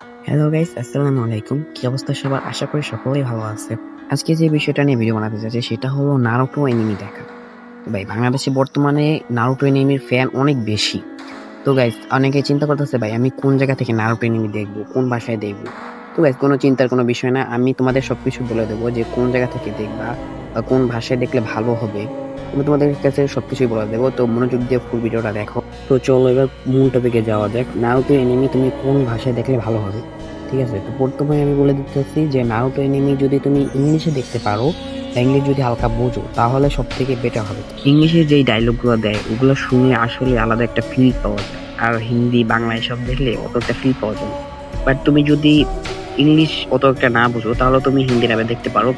Hello guys, আসসালামু আলাইকুম। কি অবস্থা সবার? আশা করি সকলেই ভালো আছে। আজকে যে বিষয়টা নিয়ে ভিডিও বানাতে চাচ্ছি সেটা হলো নারুটো অ্যানিমে দেখা। ভাই বাংলাদেশে বর্তমানে নারুটো অ্যানিমের ফ্যান অনেক বেশি। তো গাইস অনেকে চিন্তা করতেছে ভাই আমি কোন জায়গা থেকে নারুটো অ্যানিমে দেখবো, কোন ভাষায় দেখবো। তো গাইস কোনো চিন্তার কোনো বিষয় না। আমি তোমাদের সবকিছু বলে দেবো যে কোন জায়গা থেকে দেখবা বা কোন ভাষায় দেখলে ভালো হবে। আমি তোমাদের কাছে সবকিছুই বলে দেবো। তো মনোযোগ দিয়ে ফুল ভিডিওটা দেখো। তো চলো এবার মূল টপিকে যাওয়া যাক। নারুটো অ্যানিমে তুমি কোন ভাষায় দেখলে ভালো হবে? ঠিক আছে? তো প্রথমে আমি বলে দিতেছি যে নারুটো অ্যানিমে যদি তুমি ইংলিশে দেখতে পারো বা ইংলিশ যদি হালকা বোঝো তাহলে সবথেকে বেটার হবে। ইংলিশে যেই ডায়লগগুলো দেয় ওগুলো শুনে আসলে আলাদা একটা ফিল পাওয়া যায়। আর হিন্দি, বাংলা এসব দেখলে অত একটা ফিল পাওয়া যায় না। বাট তুমি যদি ইংলিশ অত একটা না বুঝো তাহলে তুমি হিন্দি ডাবে দেখতে পারো।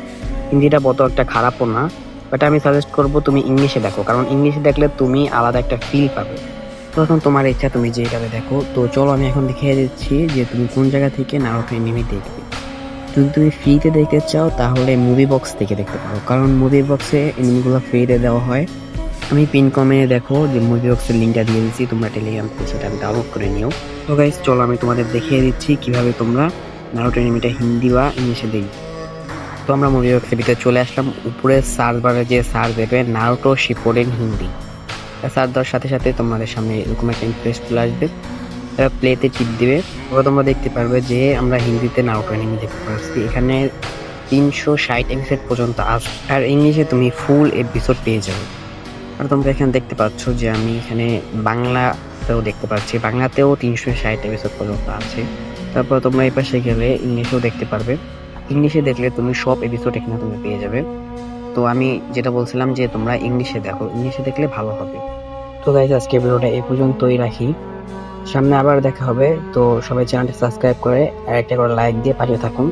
হিন্দিটা অত একটা খারাপও না। বাট আমি সাজেস্ট করবো তুমি ইংলিশে দেখো, কারণ ইংলিশে দেখলে তুমি আলাদা একটা ফিল পাবে। তো এখন তোমার ইচ্ছা তুমি যেটাতে দেখো। তো চলো আমি এখন দেখিয়ে দিচ্ছি যে তুমি কোন জায়গা থেকে নারুটো অ্যানিমে দেখবে। যদি তুমি ফ্রিতে দেখতে চাও তাহলে মুভি বক্স থেকে দেখতে পারো, কারণ মুভি বক্সে অ্যানিমেগুলো ফ্রিতে দেওয়া হয়। আমি পিন কমে দেখো যে মুভি বক্সের লিঙ্কটা দিয়ে দিচ্ছি, তোমরা টেলিগ্রাম থেকে সেটা ডাউনলোড করে নিও। তো গাইস চলো আমি তোমাদের দেখিয়ে দিচ্ছি কিভাবে তোমরা নারুটো অ্যানিমেটা হিন্দি বা ইংলিশে দেখবে। তো আমরা মুভি বক্সের ভিতরে চলে আসলাম। উপরে সার্চ বারে যে সার্চ দেবে নারুটো শিপুডেন হিন্দি, সার্চ দেওয়ার সাথে সাথে তোমাদের সামনে এরকম একটা ইন্টারফেস চলে আসবে। প্লেতে টিপ দিবে, তবে তোমরা দেখতে পারবে যে আমরা হিন্দিতে নারুটো অ্যানিমে দেখতে পাচ্ছি। এখানে 360 এপিসোড পর্যন্ত আছে, আর ইংলিশে তুমি ফুল এপিসোড পেয়ে যাবে। আর তোমরা এখানে দেখতে পাচ্ছ যে আমি এখানে বাংলাতেও দেখতে পাচ্ছি, বাংলাতেও 360 এপিসোড পর্যন্ত আছে। তারপর তোমরা এই পাশে গেলে ইংলিশেও দেখতে পারবে। ইংলিশে দেখলে তুমি সব এপিসোড এখানে তুমি পেয়ে যাবে। তো আমি যেটা বলছিলাম যে তোমরা ইংলিশে দেখো, ইংলিশে দেখলে ভালো হবে। তো গাইজ আজকে ভিডিওটা এই পর্যন্তই রাখি, সামনে আবার দেখা হবে। তো সবাই চ্যানেলটি সাবস্ক্রাইব করে আর একটা করে লাইক দিয়ে পাশে থাকুন।